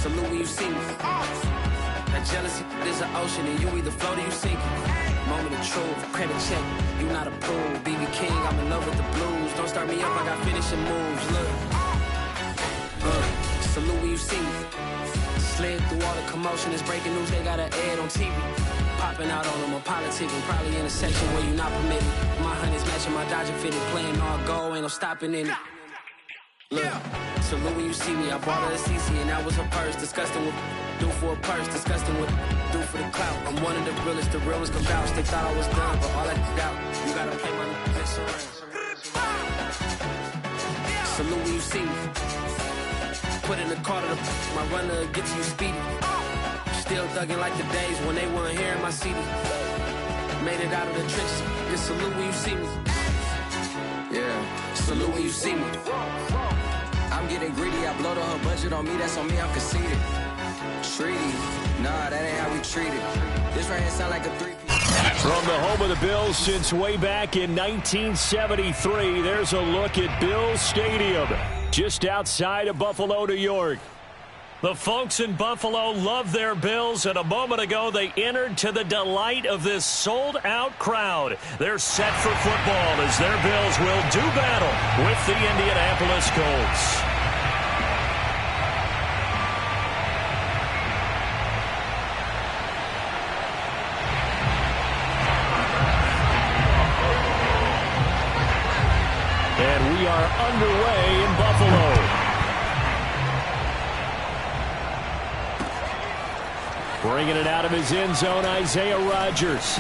Salute when you see me. That jealousy is an ocean, and you either float or you sink. Moment of truth, credit check, you not approved. BB King, I'm in love with the blues. Don't start me up, I got finishing moves. Look, salute when you see me. Slid through all the commotion, it's breaking news, they got an ad on TV. Popping out on them, I'm politicking, probably in a section where you not permitted. My honey's matching my Dodger fitted, playing all goal, ain't no stopping in it. Look, salute when you see me, I bought her a CC and that was her purse. Disgusting with do for a purse, disgusting with do for the clout. I'm one of the realest come vouch. They thought I was done, but all I doubt, you gotta play my next around. Salute when you see me. Put in the car to my runner, get to you speedy. Still thugging like the days when they weren't here in my CD. Made it out of the trenches, just salute when you see me. Yeah, salute when you see me. I'm getting greedy, I blow the whole budget on me, that's on me, I'm conceited. Treaty, nah, that ain't how we treat it. This right here sound like a three-piece. From the home of the Bills since way back in 1973, there's a look at Bills Stadium, just outside of Buffalo, New York. The folks in Buffalo love their Bills, and a moment ago they entered to the delight of this sold-out crowd. They're set for football as their Bills will do battle with the Indianapolis Colts. And we are underway in Buffalo. Bringing it out of his end zone, Isaiah Rodgers.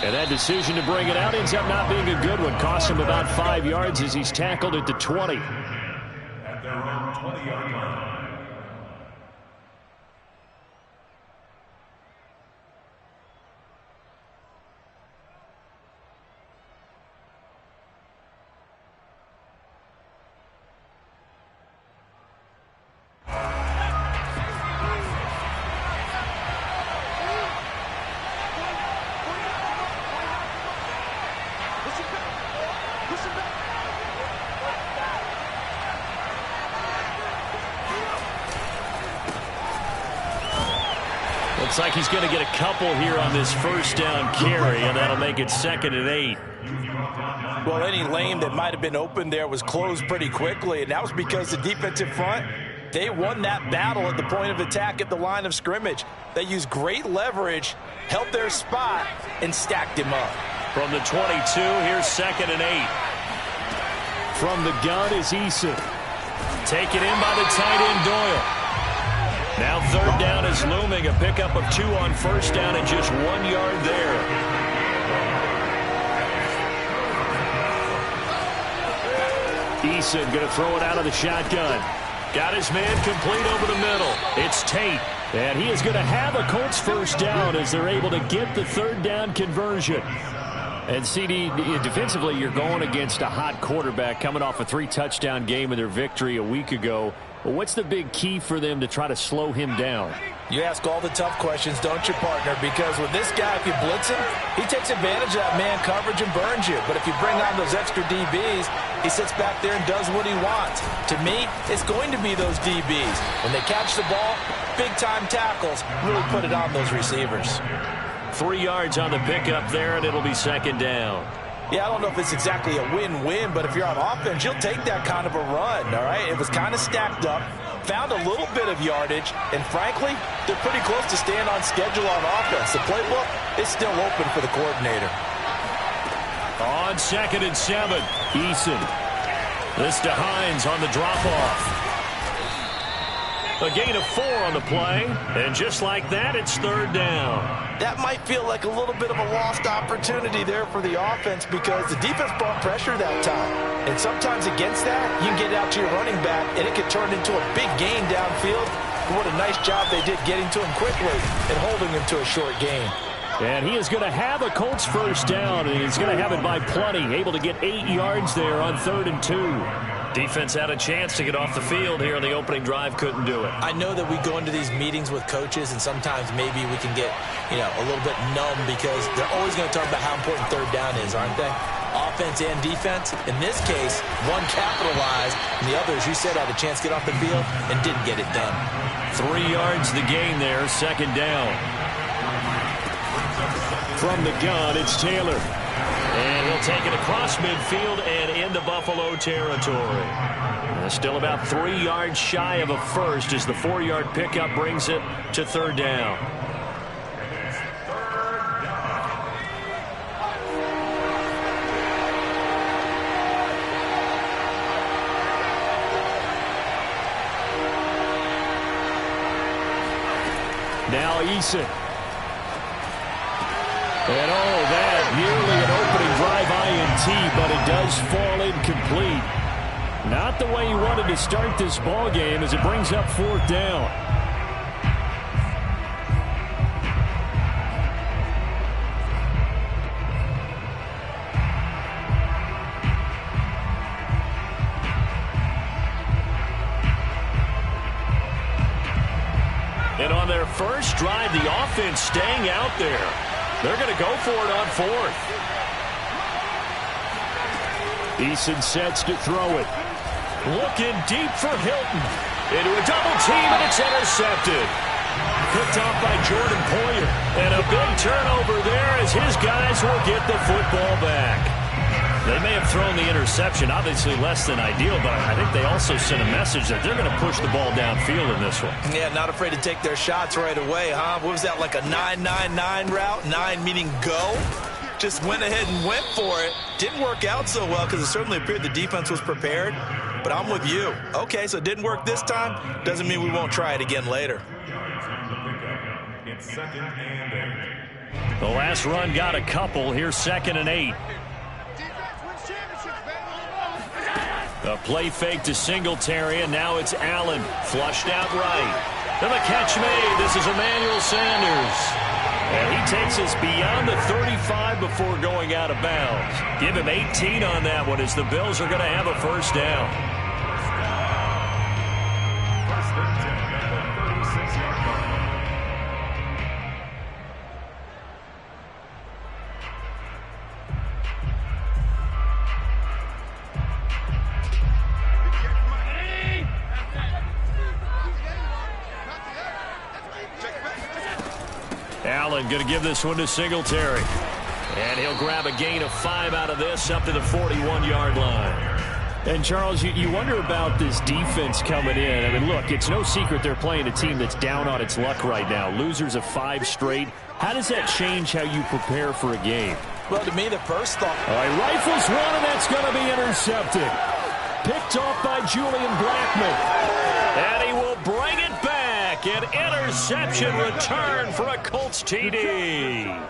And that decision to bring it out ends up not being a good one. Cost him about 5 yards as he's tackled at the 20. At their own 20-yard line. Looks like he's going to get a couple here on this first down carry, and that'll make it 2nd and 8. Well, any lane that might have been open there was closed pretty quickly, and that was because the defensive front, they won that battle at the point of attack at the line of scrimmage. They used great leverage, held their spot, and stacked him up. From the 22, here's 2nd and 8. From the gun is Eason. Taken in by the tight end Doyle. Now 3rd down is looming. A pickup of 2 on first down and just 1 yard there. Eason going to throw it out of the shotgun. Got his man complete over the middle. It's Tate. And he is going to have a Colts first down as they're able to get the 3rd down conversion. And CD, defensively, you're going against a hot quarterback coming off a 3-touchdown game in their victory a week ago. Well, what's the big key for them to try to slow him down? You ask all the tough questions, don't you, partner? Because with this guy, if you blitz him, he takes advantage of that man coverage and burns you. But if you bring on those extra DBs, he sits back there and does what he wants. To me, it's going to be those DBs. When they catch the ball, big-time tackles really put it on those receivers. 3 yards on the pickup there, and it'll be 2nd down. Yeah, I don't know if it's exactly a win-win, but if you're on offense, you'll take that kind of a run, all right? It was kind of stacked up, found a little bit of yardage, and frankly, they're pretty close to staying on schedule on offense. The playbook is still open for the coordinator. On 2nd and 7, Eason. This to Hines on the drop-off. A gain of 4 on the play, and just like that, it's 3rd down. That might feel like a little bit of a lost opportunity there for the offense because the defense brought pressure that time. And sometimes against that, you can get out to your running back, and it can turn into a big gain downfield. What a nice job they did getting to him quickly and holding him to a short gain. And he is going to have a Colts first down, and he's going to have it by plenty, able to get 8 yards there on 3rd and 2. Defense had a chance to get off the field here on the opening drive, couldn't do it. I know that we go into these meetings with coaches, and sometimes maybe we can get, a little bit numb because they're always going to talk about how important 3rd down is, aren't they? offense and defense. In this case, one capitalized, and the other, as you said, had a chance to get off the field and didn't get it done. 3 yards the gain there, second down. From the gun, it's Taylor. And he'll take it across midfield and into Buffalo territory. Still about 3 yards shy of a first as the 4-yard pickup brings it to third down. Now Eason. And that nearly an opening drive INT, but it does fall incomplete. Not the way he wanted to start this ball game as it brings up fourth down. And on their first drive, the offense staying out there. They're going to go for it on fourth. Eason sets to throw it. Looking deep for Hilton. Into a double team, and it's intercepted. Picked off by Jordan Poyer. And a big turnover there as his guys will get the football back. They may have thrown the interception, obviously less than ideal, but I think they also sent a message that they're going to push the ball downfield in this one. Yeah, not afraid to take their shots right away, huh? What was that, like a 9-9-9 route? 9 meaning go? Just went ahead and went for it. Didn't work out so well because it certainly appeared the defense was prepared. But I'm with you. Okay, so it didn't work this time. Doesn't mean we won't try it again later. The last run got a couple. Here's 2nd and 8. A play fake to Singletary, and now it's Allen. Flushed out right. And the catch made. This is Emmanuel Sanders. And he takes us beyond the 35 before going out of bounds. Give him 18 on that one as the Bills are going to have a first down. Allen going to give this one to Singletary. And he'll grab a gain of 5 out of this up to the 41-yard line. And, Charles, you wonder about this defense coming in. I mean, look, it's no secret they're playing a team that's down on its luck right now. Losers of 5 straight. How does that change how you prepare for a game? Well, to me, the first thought. All right, rifles one, and that's going to be intercepted. Picked off by Julian Blackmon. And he will bring it back. An interception return for a Colts TD.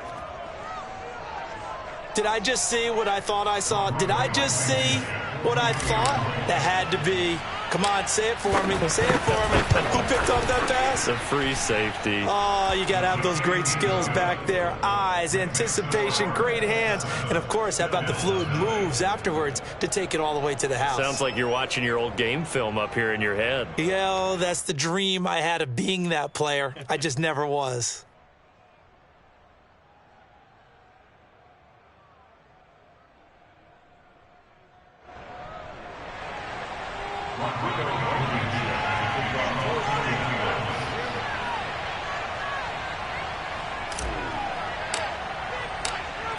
Did I just see what I thought I saw? Did I just see what I thought? That had to be. Come on, say it for me. Say it for me. Who picked up that pass? A free safety. Oh, you got to have those great skills back there. Eyes, anticipation, great hands. And, of course, how about the fluid moves afterwards to take it all the way to the house? Sounds like you're watching your old game film up here in your head. Yeah, that's the dream I had of being that player. I just never was.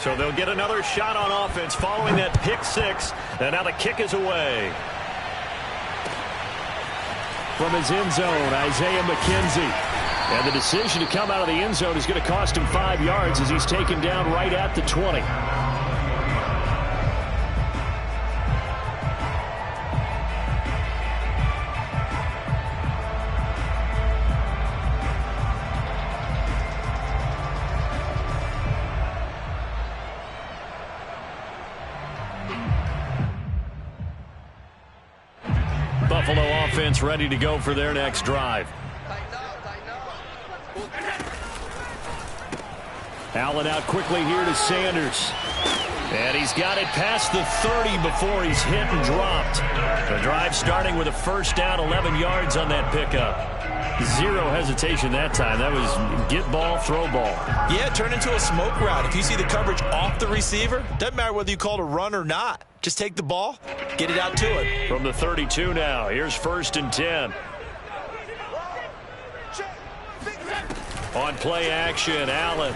So they'll get another shot on offense following that pick 6. And now the kick is away. From his end zone, Isaiah McKenzie. And the decision to come out of the end zone is going to cost him 5 yards as he's taken down right at the 20. Buffalo offense ready to go for their next drive. Allen out quickly here to Sanders. And he's got it past the 30 before he's hit and dropped. The drive starting with a first down, 11 yards on that pickup. Zero hesitation that time. That was get ball, throw ball. Yeah, turn into a smoke route. If you see the coverage off the receiver, doesn't matter whether you call it a run or not. Just take the ball, get it out to him. From the 32 now, here's 1st and 10. On play action, Allen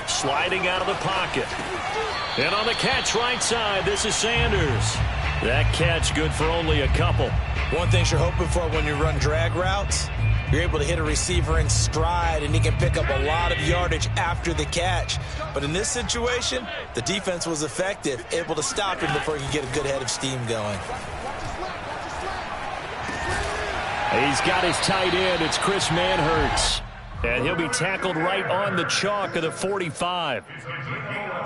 sliding out of the pocket. And on the catch right side, this is Sanders. That catch good for only a couple. One thing you're hoping for when you run drag routes, you're able to hit a receiver in stride, and he can pick up a lot of yardage after the catch. But in this situation, the defense was effective, able to stop him before he could get a good head of steam going. He's got his tight end. It's Chris Manhertz. And he'll be tackled right on the chalk of the 45.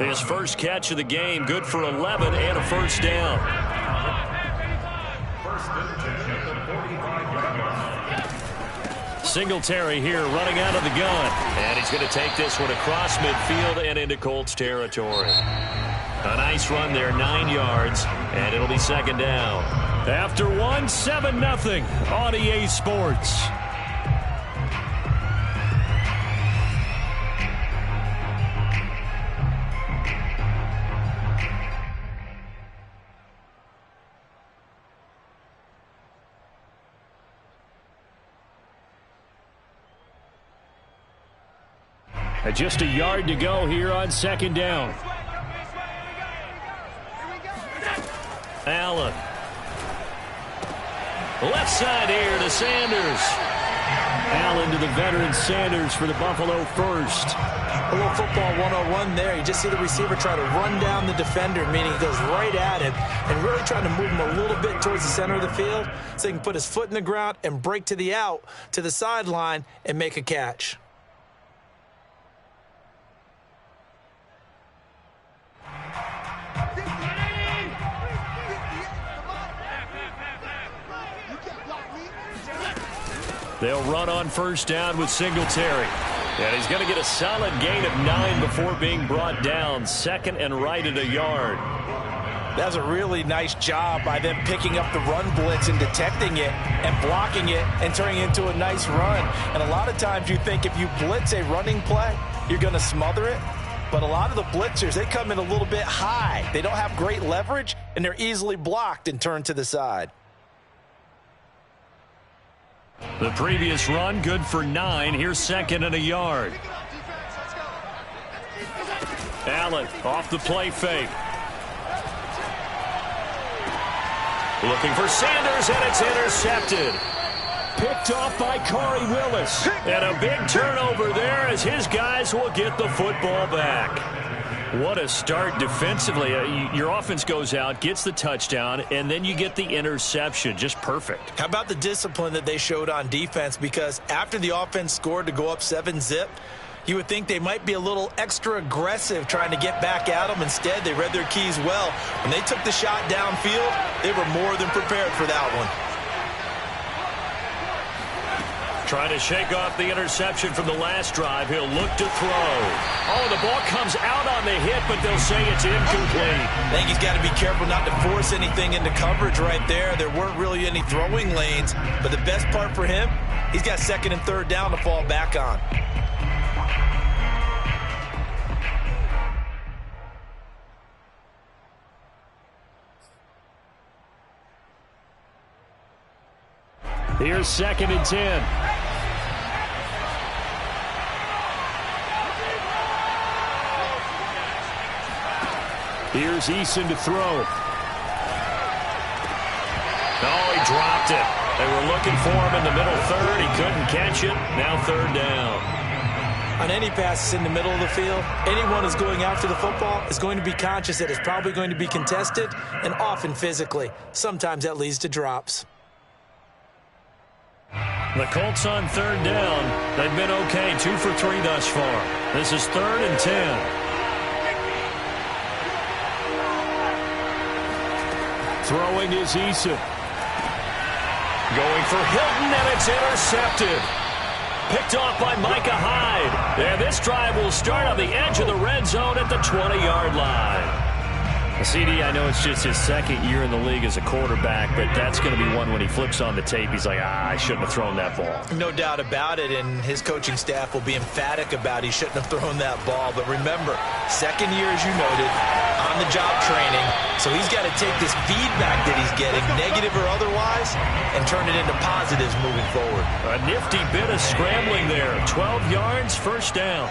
His first catch of the game, good for 11 and a first down. Singletary here running out of the gun. And he's going to take this one across midfield and into Colts territory. A nice run there, 9 yards, and it'll be 2nd down. After one, 7-0 on EA Sports. Just a yard to go here on 2nd down. Allen. Left side here to Sanders. Allen to the veteran Sanders for the Buffalo first. A little football 101 there. You just see the receiver try to run down the defender, meaning he goes right at him and really trying to move him a little bit towards the center of the field so he can put his foot in the ground and break to the out, to the sideline, and make a catch. They'll run on 1st down with Singletary. And he's going to get a solid gain of 9 before being brought down. 2nd and right at a yard. That was a really nice job by them picking up the run blitz and detecting it and blocking it and turning it into a nice run. And a lot of times you think if you blitz a running play, you're going to smother it. But a lot of the blitzers, they come in a little bit high. They don't have great leverage, and they're easily blocked and turned to the side. The previous run, good for 9. Here's 2nd and a yard. Allen off the play fake. Looking for Sanders, and it's intercepted. Picked off by Corey Willis. And a big turnover there as his guys will get the football back. What a start defensively. Your offense goes out, gets the touchdown, and then you get the interception. Just perfect. How about the discipline that they showed on defense? Because after the offense scored to go up 7-zip, you would think they might be a little extra aggressive trying to get back at them. Instead, they read their keys well. When they took the shot downfield, they were more than prepared for that one. Trying to shake off the interception from the last drive. He'll look to throw. Oh, the ball comes out on the hit, but they'll say it's incomplete. I think he's got to be careful not to force anything into coverage right there. There weren't really any throwing lanes, but the best part for him, he's got 2nd and 3rd down to fall back on. Here's 2nd and 10. Here's Eason to throw. Oh, he dropped it. They were looking for him in the middle 3rd. He couldn't catch it. Now 3rd down. On any passes in the middle of the field, anyone who's going after the football is going to be conscious that it's probably going to be contested and often physically. Sometimes that leads to drops. The Colts on 3rd down. They've been okay, 2 for 3 thus far. This is 3rd and 10. Throwing is Eason. Going for Hilton, and it's intercepted. Picked off by Micah Hyde. And this drive will start on the edge of the red zone at the 20-yard line. CD, I know it's just his second year in the league as a quarterback, but that's going to be one when he flips on the tape. He's like, I shouldn't have thrown that ball. No doubt about it, and his coaching staff will be emphatic about he shouldn't have thrown that ball. But remember, second year, as you noted, on-the-job training, so he's got to take this feedback that he's getting, negative or otherwise, and turn it into positives moving forward. A nifty bit of scrambling there. 12 yards, first down.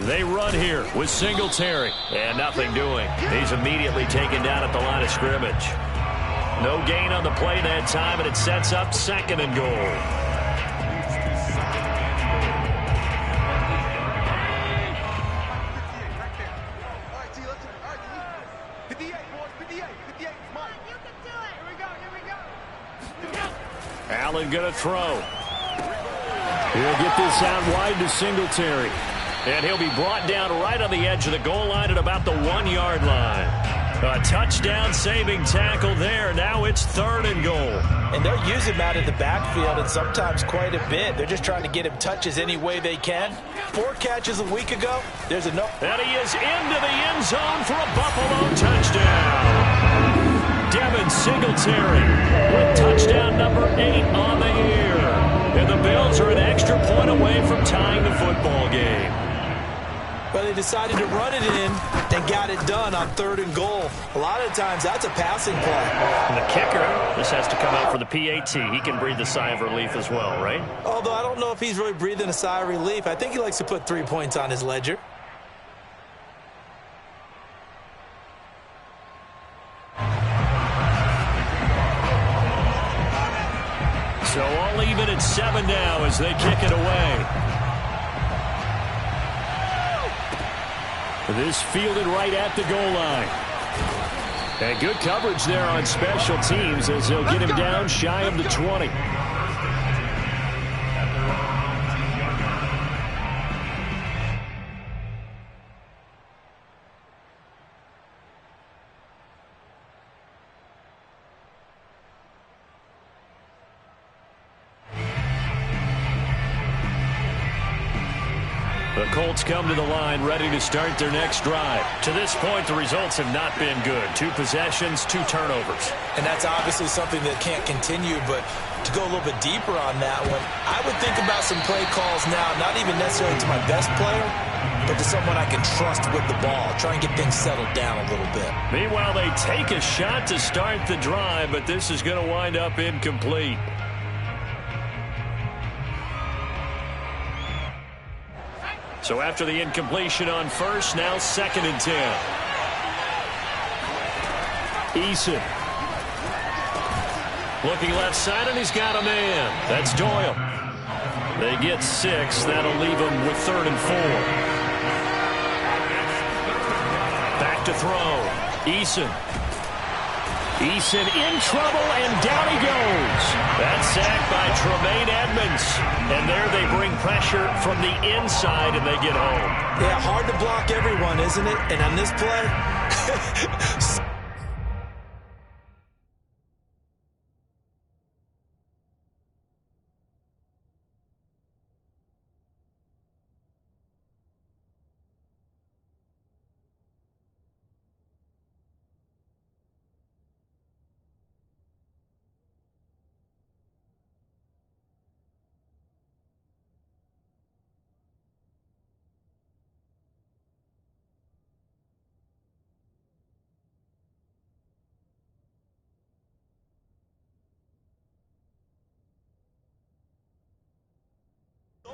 They run here with Singletary, and nothing doing. He's immediately taken down at the line of scrimmage. No gain on the play that time, and it sets up second and goal. Allen going to throw. He'll get this out wide to Singletary. And he'll be brought down right on the edge of the goal line at about the 1 yard line. A touchdown saving tackle there. Now it's third and goal. And they'll use him out of the backfield, and sometimes quite a bit. They're just trying to get him touches any way they can. 4 catches a week ago. There's a no. And he is into the end zone for a Buffalo touchdown. Devin Singletary with touchdown number 8 on the year. And the Bills are an extra point away from tying the football game. Well, they decided to run it in and got it done on third and goal. A lot of times, that's a passing play. And the kicker, this has to come out for the PAT. He can breathe a sigh of relief as well, right? Although I don't know if he's really breathing a sigh of relief. I think he likes to put 3 points on his ledger. So all even at 7 now as they kick it away. This fielded right at the goal line. And good coverage there on special teams as they'll get him down shy of the 20. The Colts come to the line ready to start their next drive. To this point, the results have not been good. 2 possessions, 2 turnovers. And that's obviously something that can't continue, but to go a little bit deeper on that one, I would think about some play calls now, not even necessarily to my best player, but to someone I can trust with the ball. Try and get things settled down a little bit. Meanwhile, they take a shot to start the drive, but this is going to wind up incomplete. So after the incompletion on first, now 2nd and 10. Eason. Looking left side, and he's got a man. That's Doyle. They get 6. That'll leave them with 3rd and 4. Back to throw. Eason. Eason in trouble, and down he goes. That's sacked by Tremaine Edmonds. And there they bring pressure from the inside, and they get home. Yeah, hard to block everyone, isn't it? And on this play,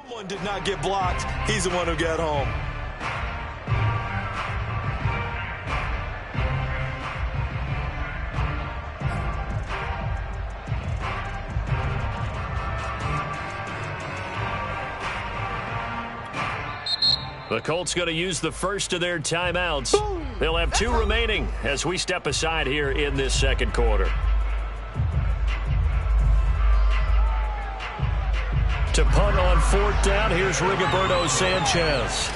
someone did not get blocked. He's the one who got home. The Colts going to use the first of their timeouts. They'll have 2 remaining as we step aside here in this second quarter. To punt on 4th down, here's Rigoberto Sanchez.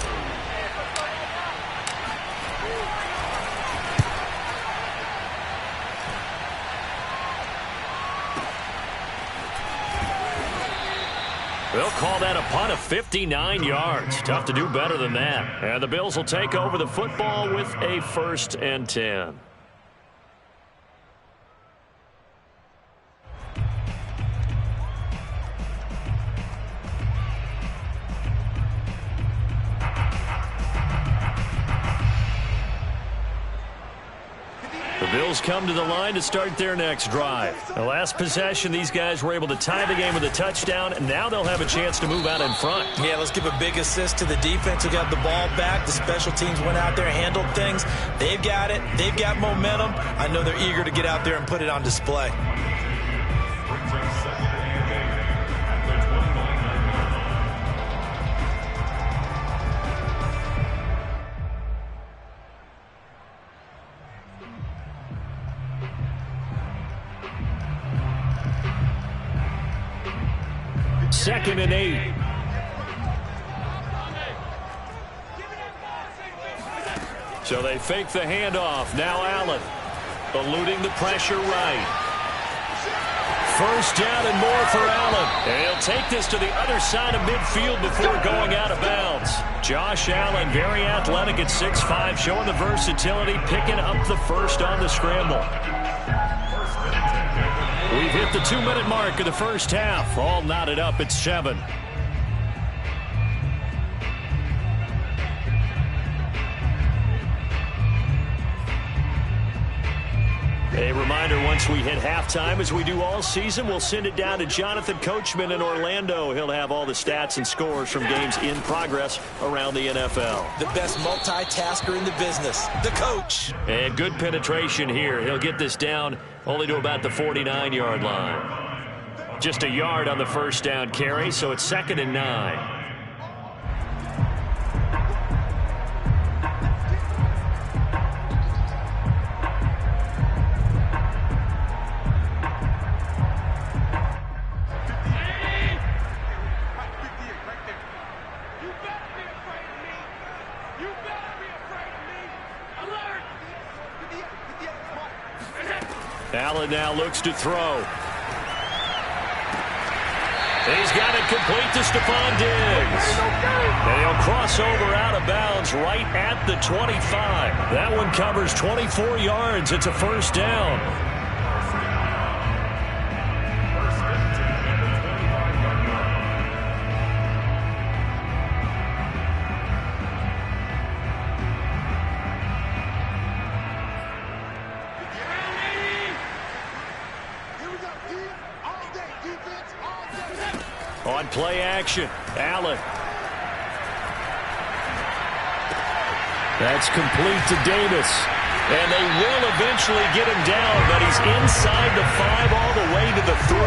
They'll call that a punt of 59 yards. Tough to do better than that. And the Bills will take over the football with a 1st and 10. The Bills come to the line to start their next drive. The last possession, these guys were able to tie the game with a touchdown, and now they'll have a chance to move out in front. Yeah, let's give a big assist to the defense who got the ball back. The special teams went out there, handled things. They've got it. They've got momentum. I know they're eager to get out there and put it on display. Second and 8. So they fake the handoff. Now Allen eluding the pressure right. First down and more for Allen. And he'll take this to the other side of midfield before going out of bounds. Josh Allen, very athletic at 6'5", showing the versatility, picking up the first on the scramble. We've hit the 2-minute mark of the first half. All knotted up at 7. A reminder, once we hit halftime, as we do all season, we'll send it down to Jonathan Coachman in Orlando. He'll have all the stats and scores from games in progress around the NFL. The best multitasker in the business, the coach. And good penetration here. He'll get this down only to about the 49-yard line. Just a yard on the first down carry, so it's 2nd and 9. Allen now looks to throw. He's got it complete to Stephon Diggs. And he'll cross over out of bounds right at the 25. That one covers 24 yards. It's a first down. On play action, Allen. That's complete to Davis. And they will eventually get him down, but he's inside the 5 all the way to the 3.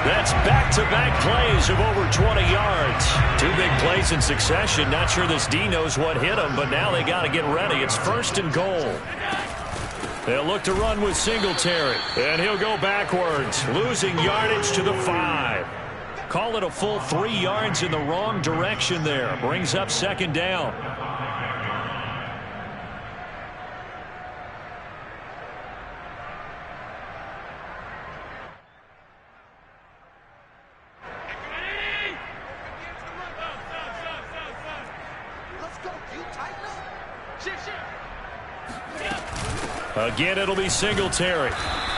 That's back-to-back plays of over 20 yards. 2 big plays in succession. Not sure this D knows what hit him, but now they got to get ready. It's 1st and goal. They'll look to run with Singletary. And he'll go backwards, losing yardage to the 5. Call it a full 3 yards in the wrong direction there. Brings up 2nd down. Again, it'll be Singletary.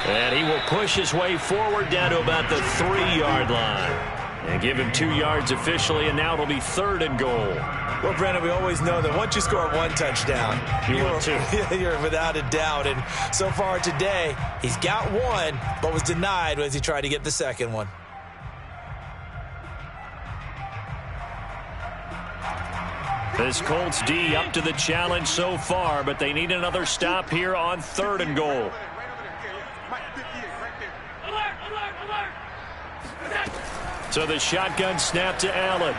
And he will push his way forward down to about the 3-yard line. And give him 2 yards officially, and now it'll be 3rd and goal. Well, Brandon, we always know that once you score 1 touchdown, you're without a doubt. And so far today, he's got 1, but was denied as he tried to get the 2nd one. This Colts D up to the challenge so far, but they need another stop here on 3rd and goal. So the shotgun snap to Allen.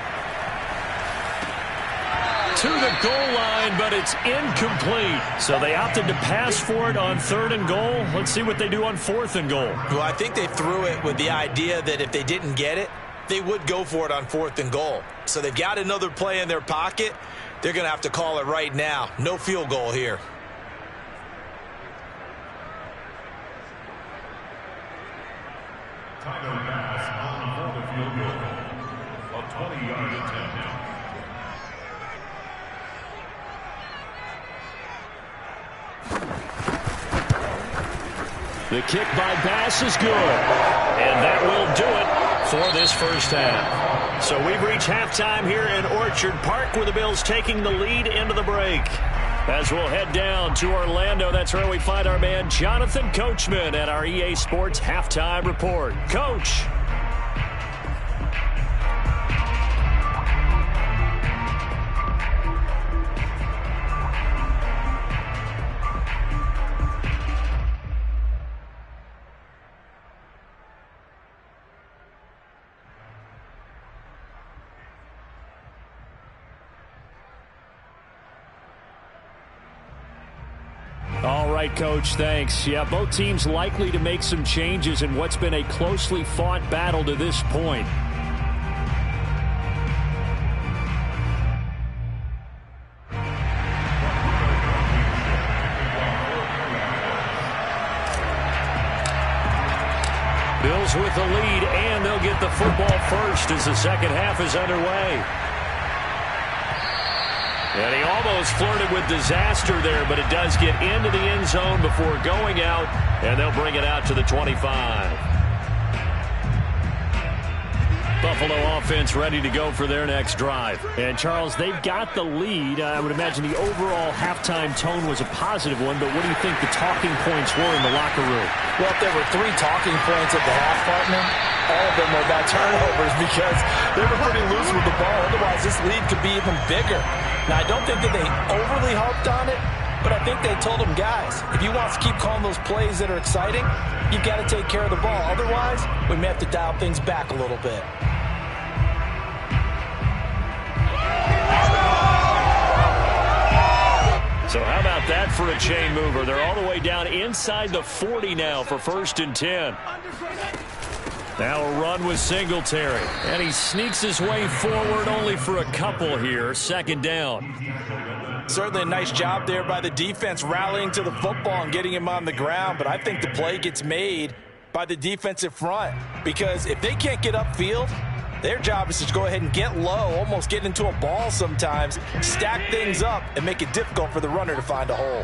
To the goal line, but it's incomplete. So they opted to pass for it on 3rd and goal. Let's see what they do on 4th and goal. Well, I think they threw it with the idea that if they didn't get it, they would go for it on 4th and goal. So they've got another play in their pocket. They're going to have to call it right now. No field goal here. A 20-yard attempt. The kick by Bass is good. And that will do it for this first half. So we've reached halftime here in Orchard Park with the Bills taking the lead into the break. As we'll head down to Orlando, that's where we find our man Jonathan Coachman at our EA Sports Halftime Report. Coach. All right, Coach, thanks. Yeah, both teams likely to make some changes in what's been a closely fought battle to this point. Bills with the lead, and they'll get the football first as the second half is underway. And he almost flirted with disaster there, but it does get into the end zone before going out, and they'll bring it out to the 25. Buffalo offense ready to go for their next drive. And, Charles, they've got the lead. I would imagine the overall halftime tone was a positive one, but what do you think the talking points were in the locker room? Well, if there were 3 talking points at the half, partner, all of them were about turnovers because they were pretty loose with the ball. Otherwise, this lead could be even bigger. Now, I don't think that they overly harped on it, but I think they told them, guys, if you want to keep calling those plays that are exciting, you've got to take care of the ball. Otherwise, we may have to dial things back a little bit. So how about that for a chain mover? They're all the way down inside the 40 now for 1st and 10. Now a run with Singletary. And he sneaks his way forward only for a couple here. 2nd down. Certainly a nice job there by the defense rallying to the football and getting him on the ground. But I think the play gets made by the defensive front. Because if they can't get upfield, their job is to go ahead and get low, almost get into a ball sometimes, stack things up, and make it difficult for the runner to find a hole.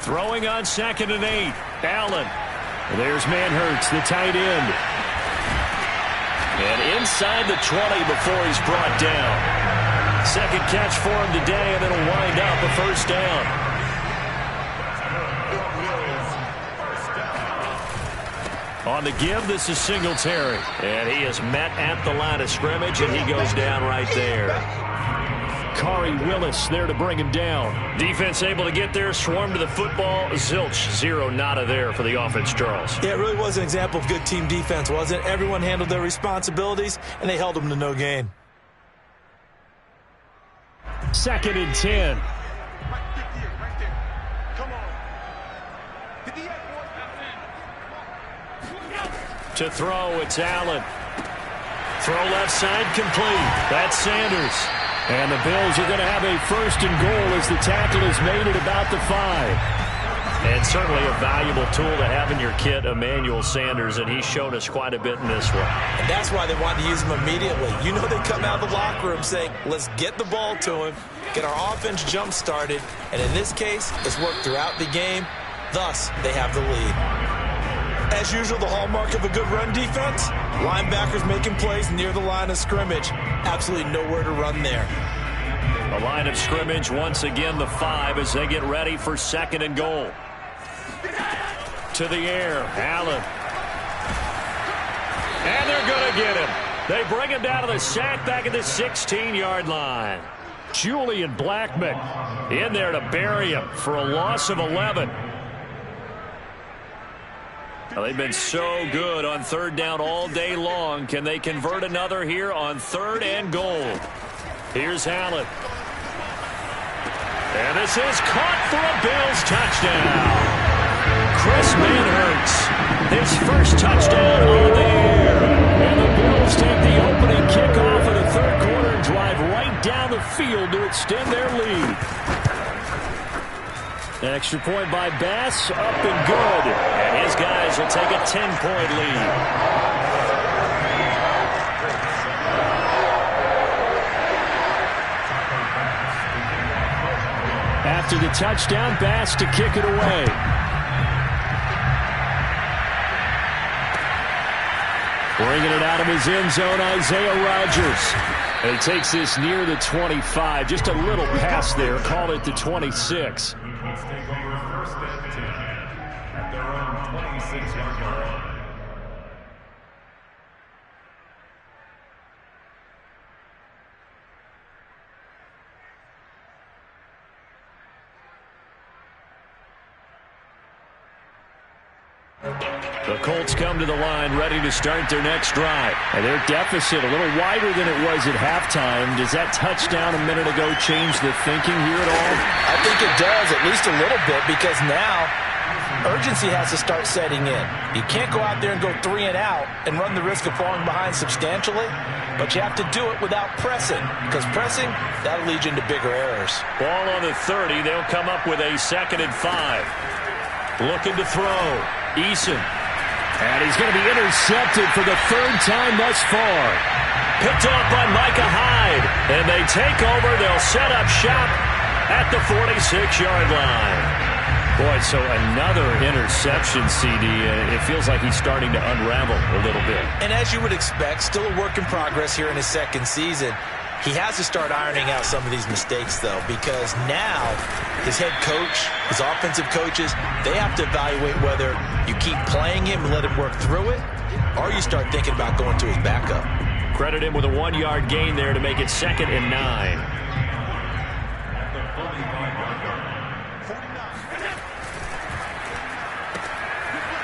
Throwing on 2nd and 8. Allen. There's Manhurts, the tight end. And inside the 20 before he's brought down. 2nd catch for him today, and it'll wind up a 1st down. On the give, this is Singletary. And he is met at the line of scrimmage, and he goes down right there. Kari Willis there to bring him down. Defense able to get there, swarm to the football. Zilch, 0 nada there for the offense, Charles. Yeah, it really was an example of good team defense, wasn't it? Everyone handled their responsibilities, and they held them to no gain. 2nd and 10. To throw, it's Allen. Throw left side complete. That's Sanders. And the Bills are going to have a 1st and goal as the tackle is made at about the 5. And certainly a valuable tool to have in your kit, Emmanuel Sanders, and he's shown us quite a bit in this one. And that's why they wanted to use him immediately. You know they come out of the locker room saying, let's get the ball to him, get our offense jump-started, and in this case, it's worked throughout the game. Thus, they have the lead. As usual, the hallmark of a good run defense, linebackers making plays near the line of scrimmage. Absolutely nowhere to run there. The line of scrimmage, once again, the 5 as they get ready for 2nd and goal. To the air, Allen. And they're going to get him. They bring him down to the sack back at the 16-yard line. Julian Blackman in there to bury him for a loss of 11. Well, they've been so good on 3rd down all day long. Can they convert another here on 3rd and goal? Here's Allen. And this is caught for a Bills touchdown. Chris Manhurts, his first touchdown on the year. And the Bills take the opening kickoff of the 3rd quarter and drive right down the field to extend their lead. Extra point by Bass, up and good. And his guys will take a 10-point lead. After the touchdown, Bass to kick it away. Bringing it out of his end zone, Isaiah Rodgers. And he takes this near the 25. Just a little pass there. Call it the 26. Let's take over first and 10 at their own 26-yard line. The Colts come to the line ready to start their next drive. And their deficit a little wider than it was at halftime. Does that touchdown a minute ago change the thinking here at all? I think it does, at least a little bit, because now urgency has to start setting in. You can't go out there and go 3 and out and run the risk of falling behind substantially, but you have to do it without pressing, because pressing, that'll lead you into bigger errors. Ball on the 30. They'll come up with a 2nd and 5. Looking to throw. Eason. And he's going to be intercepted for the 3rd time thus far. Picked off by Micah Hyde. And they take over. They'll set up shop at the 46-yard line. Boy, so another interception, CD. It feels like he's starting to unravel a little bit. And as you would expect, still a work in progress here in his 2nd season. He has to start ironing out some of these mistakes, though, because now his head coach, his offensive coaches, they have to evaluate whether you keep playing him and let him work through it, or you start thinking about going to his backup. Credit him with a 1-yard gain there to make it 2nd and 9.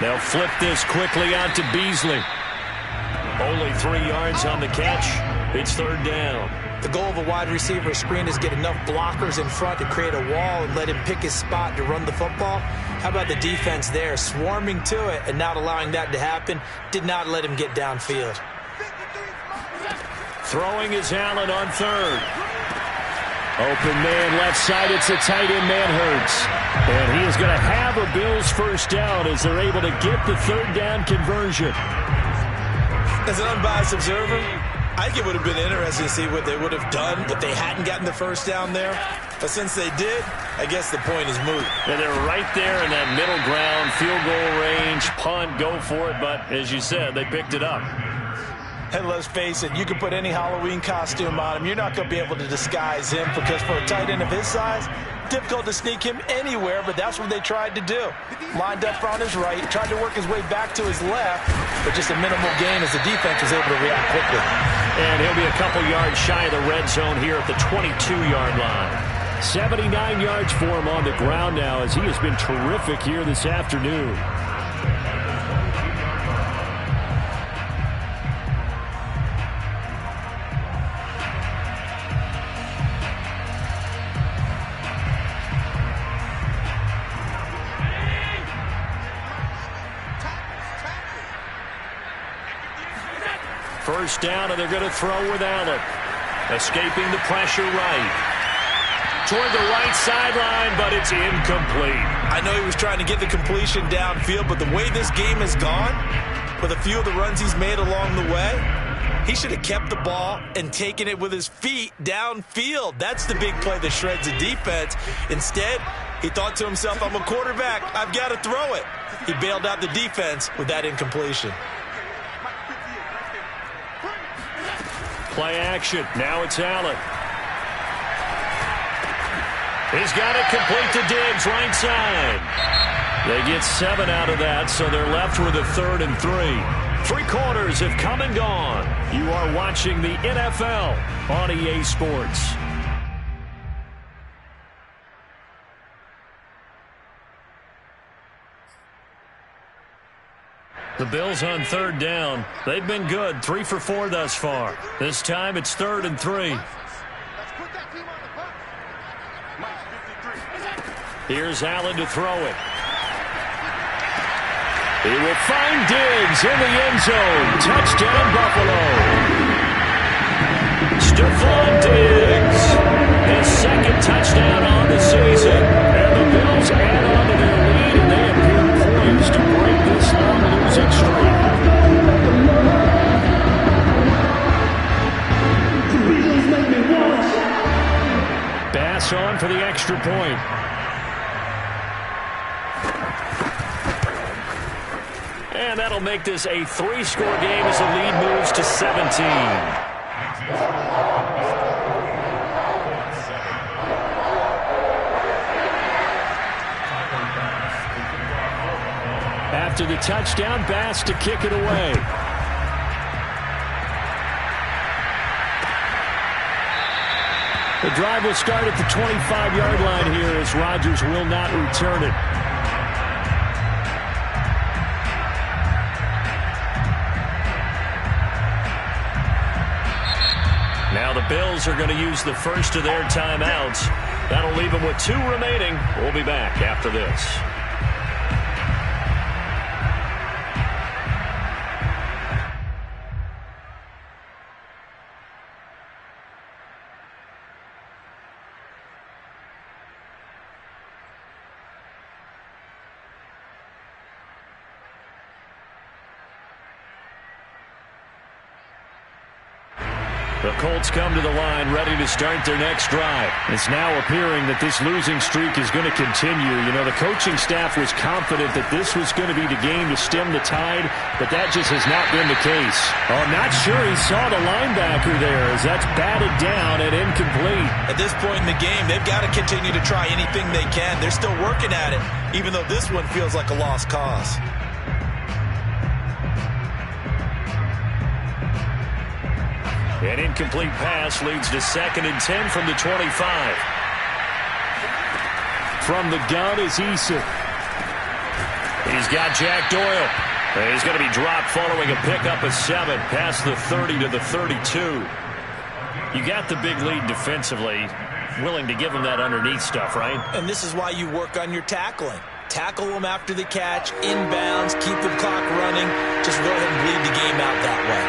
They'll flip this quickly out to Beasley. Only 3 yards on the catch. It's 3rd down. The goal of a wide receiver screen is get enough blockers in front to create a wall and let him pick his spot to run the football. How about the defense there, swarming to it and not allowing that to happen? Did not let him get downfield. Throwing is Allen on 3rd. Open man left side. It's a tight end man Hurts. And he is going to have a Bills 1st down as they're able to get the 3rd down conversion. As an unbiased observer, I think it would have been interesting to see what they would have done if they hadn't gotten the 1st down there. But since they did, I guess the point is moot. And they're right there in that middle ground, field goal range, punt, go for it. But as you said, they picked it up. And let's face it, you can put any Halloween costume on him. You're not going to be able to disguise him because for a tight end of his size, difficult to sneak him anywhere, but that's what they tried to do. Lined up on his right, tried to work his way back to his left, but just a minimal gain as the defense was able to react quickly. And he'll be a couple yards shy of the red zone here at the 22-yard line. 79 yards for him on the ground now as he has been terrific here this afternoon. First down, and they're going to throw with Allen. Escaping the pressure right. Toward the right sideline, but it's incomplete. I know he was trying to get the completion downfield, but the way this game has gone, with a few of the runs he's made along the way, he should have kept the ball and taken it with his feet downfield. That's the big play that shreds the defense. Instead, he thought to himself, I'm a quarterback. I've got to throw it. He bailed out the defense with that incompletion. Play action. Now it's Allen. He's got it complete to Diggs, right side. They get 7 out of that, so they're left with a 3rd and 3. 3 quarters have come and gone. You are watching the NFL on EA Sports. The Bills on 3rd down. They've been good, 3 for 4 thus far. This time it's 3rd and 3. Here's Allen to throw it. He will find Diggs in the end zone. Touchdown, Buffalo. Stephon Diggs, his 2nd touchdown on the season. And the Bills Bills add on to their lead, and they appear poised to break this long losing streak. Bass on for the extra point. And that'll make this a 3-score game as the lead moves to 17. After the touchdown, Bass to kick it away. The drive will start at the 25-yard line here as Rodgers will not return it. Now the Bills are going to use the first of their timeouts. That'll leave them with 2 remaining. We'll be back after this. The Colts come to the line ready to start their next drive. It's now appearing that this losing streak is going to continue. You know, the coaching staff was confident that this was going to be the game to stem the tide, but that just has not been the case. Oh, I'm not sure he saw the linebacker there as that's batted down and incomplete. At this point in the game, they've got to continue to try anything they can. They're still working at it, even though this one feels like a lost cause. An incomplete pass leads to 2nd and 10 from the 25. From the gun is Eason. He's got Jack Doyle. He's going to be dropped following a pickup of 7 past the 30 to the 32. You got the big lead defensively. Willing to give him that underneath stuff, right? And this is why you work on your tackling. Tackle them after the catch, inbounds, keep the clock running. Just go ahead and bleed the game out that way.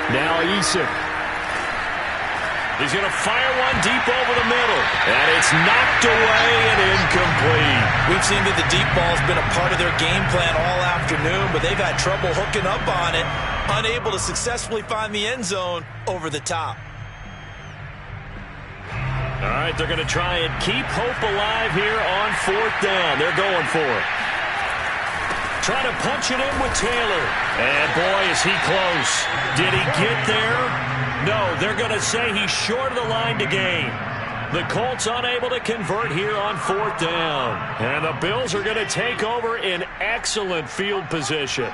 Now Eason. He's going to fire one deep over the middle. And it's knocked away and incomplete. We've seen that the deep ball's been a part of their game plan all afternoon, but they've had trouble hooking up on it, unable to successfully find the end zone over the top. All right, they're going to try and keep hope alive here on 4th down. They're going for it. Trying to punch it in with Taylor. And boy, is he close. Did he get there? No, they're going to say he's short of the line to gain. The Colts unable to convert here on 4th down. And the Bills are going to take over in excellent field position.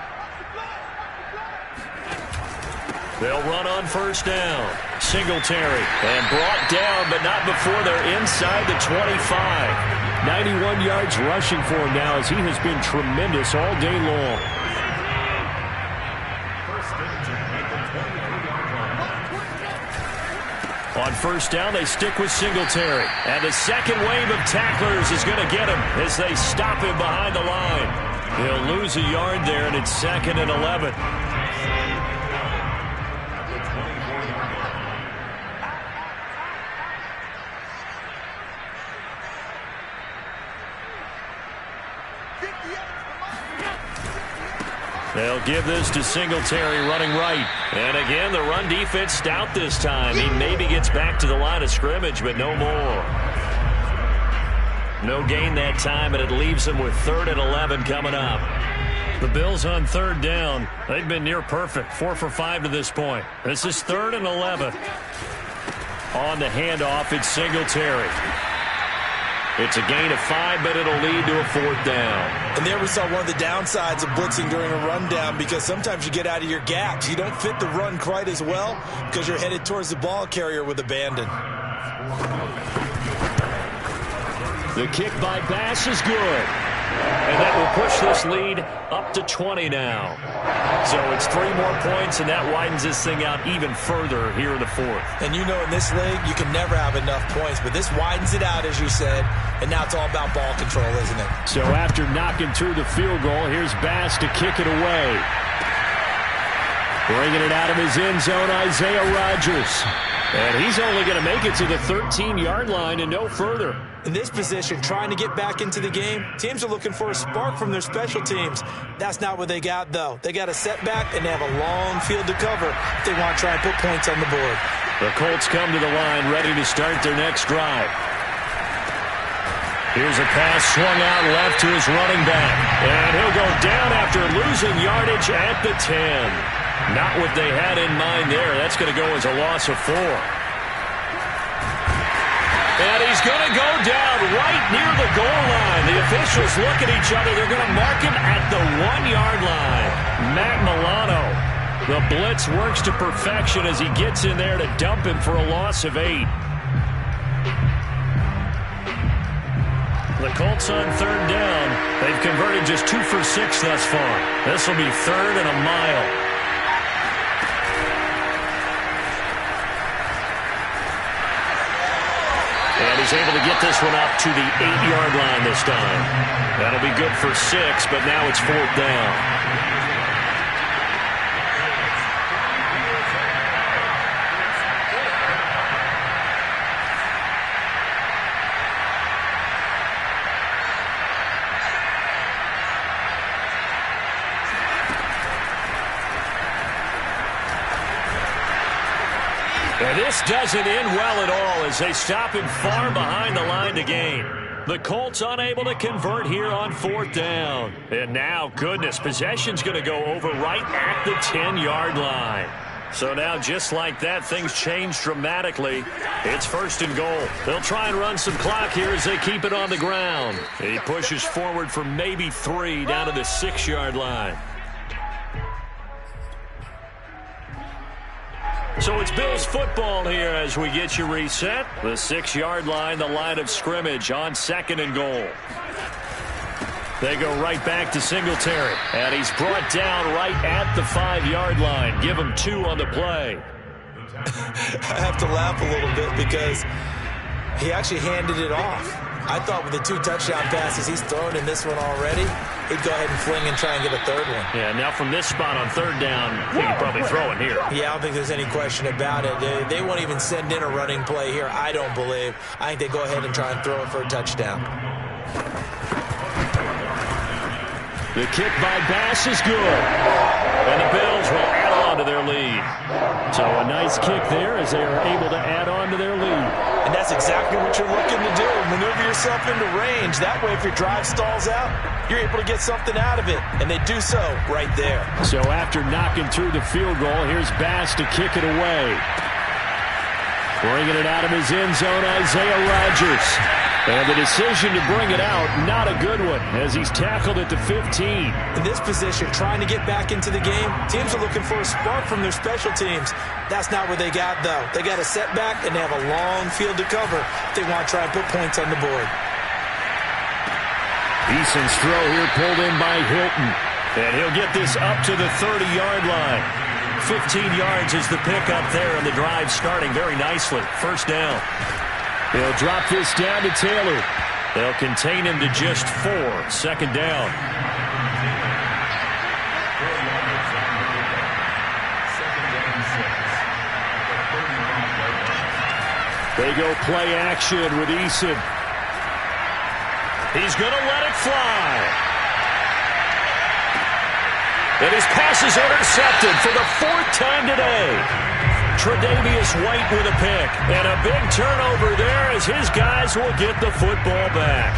They'll run on 1st down. Singletary. And brought down, but not before they're inside the 25. 91 yards rushing for him now as he has been tremendous all day long. On 1st down, they stick with Singletary. And the second wave of tacklers is going to get him as they stop him behind the line. He'll lose a yard there, and it's 2nd and 11. They'll give this to Singletary running right. And again, the run defense stout this time. He maybe gets back to the line of scrimmage, but no more. No gain that time, and it leaves them with 3rd and 11 coming up. The Bills on 3rd down. They've been near perfect, 4 for 5 to this point. This is 3rd and 11. On the handoff, it's Singletary. It's a gain of 5, but it'll lead to a 4th down. And there we saw one of the downsides of blitzing during a rundown, because sometimes you get out of your gaps. You don't fit the run quite as well because you're headed towards the ball carrier with abandon. The kick by Bass is good. And that will push this lead up to 20 now. So it's 3 more points, and that widens this thing out even further here in the 4th. And you know, in this league, you can never have enough points, but this widens it out, as you said, and now it's all about ball control, isn't it? So after knocking through the field goal, here's Bass to kick it away. Bringing it out of his end zone, Isaiah Rodgers. And he's only going to make it to the 13-yard line and no further. In this position, trying to get back into the game, teams are looking for a spark from their special teams. That's not what they got, though. They got a setback, and they have a long field to cover if they want to try and put points on the board. The Colts come to the line ready to start their next drive. Here's a pass swung out left to his running back. And he'll go down after losing yardage at the 10. Not what they had in mind there. That's going to go as a loss of 4. And he's going to go down right near the goal line. The officials look at each other. They're going to mark him at the 1-yard line. Matt Milano. The blitz works to perfection as he gets in there to dump him for a loss of 8. The Colts on third down. They've converted just 2 for 6 thus far. This will be third and a mile. And he's able to get this one up to the 8-yard line this time. That'll be good for 6, but now it's fourth down. And this doesn't end well at all as they stop him far behind the line to gain. The Colts unable to convert here on fourth down. And now, goodness, possession's going to go over right at the 10-yard line. So now, just like that, things change dramatically. It's first and goal. They'll try and run some clock here as they keep it on the ground. He pushes forward for maybe 3 down to the 6-yard line. So it's Bills football here as we get you reset. The 6-yard line, the line of scrimmage on second and goal. They go right back to Singletary. And he's brought down right at the 5-yard line. Give him 2 on the play. I have to laugh a little bit because he actually handed it off. I thought with the 2 touchdown passes he's thrown in this one already, he'd go ahead and fling and try and get a third one. Yeah, now from this spot on third down, he can probably throw it here. Yeah, I don't think there's any question about it. They won't even send in a running play here, I don't believe. I think they go ahead and try and throw it for a touchdown. The kick by Bass is good. And the Bills will add on to their lead. So a nice kick there as they are able to add on to their lead. And that's exactly what you're looking to do. Maneuver yourself into range. That way, if your drive stalls out, you're able to get something out of it. And they do so right there. So after knocking through the field goal, here's Bass to kick it away. Bringing it out of his end zone, Isaiah Rodgers. And the decision to bring it out, not a good one, as he's tackled at the 15. In this position, trying to get back into the game, teams are looking for a spark from their special teams. That's not what they got, though. They got a setback, and they have a long field to cover if they want to try and put points on the board. Eason's throw here pulled in by Hilton. And he'll get this up to the 30-yard line. 15 yards is the pickup there, and the drive starting very nicely. First down. They'll drop this down to Taylor. They'll contain him to just 4. Second down. They go play action with Eason. He's going to let it fly. And his pass is intercepted for the 4th time today. Tre'Davious White with a pick. And a big turnover there as his guys will get the football back.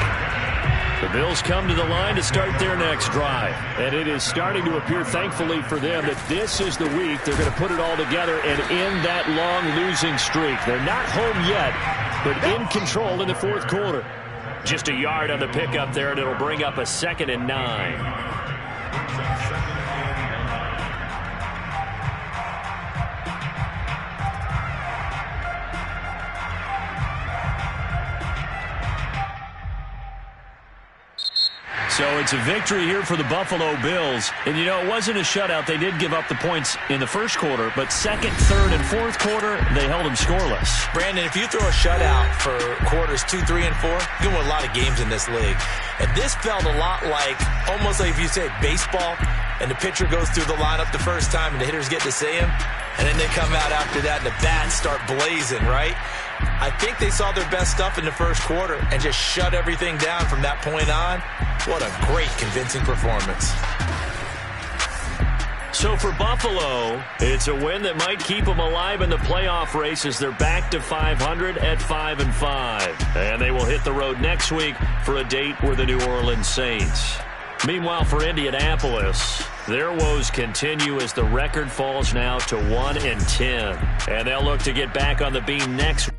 The Bills come to the line to start their next drive. And it is starting to appear, thankfully for them, that this is the week they're going to put it all together and end that long losing streak. They're not home yet, but in control in the 4th quarter. Just a yard on the pickup there, and it'll bring up a 2nd and 9. So it's a victory here for the Buffalo Bills. And, you know, it wasn't a shutout. They did give up the points in the first quarter, but second, third, and fourth quarter, they held them scoreless. Brandon, if you throw a shutout for quarters 2, 3, and 4, you can win a lot of games in this league. And this felt a lot like, almost like if you say baseball, and the pitcher goes through the lineup the first time and the hitters get to see him. And then they come out after that and the bats start blazing, right? I think they saw their best stuff in the first quarter and just shut everything down from that point on. What a great, convincing performance. So for Buffalo, it's a win that might keep them alive in the playoff race as they're back to 500 at 5-5. And they will hit the road next week for a date with the New Orleans Saints. Meanwhile, for Indianapolis, their woes continue as the record falls now to 1-10. And they'll look to get back on the beam next week.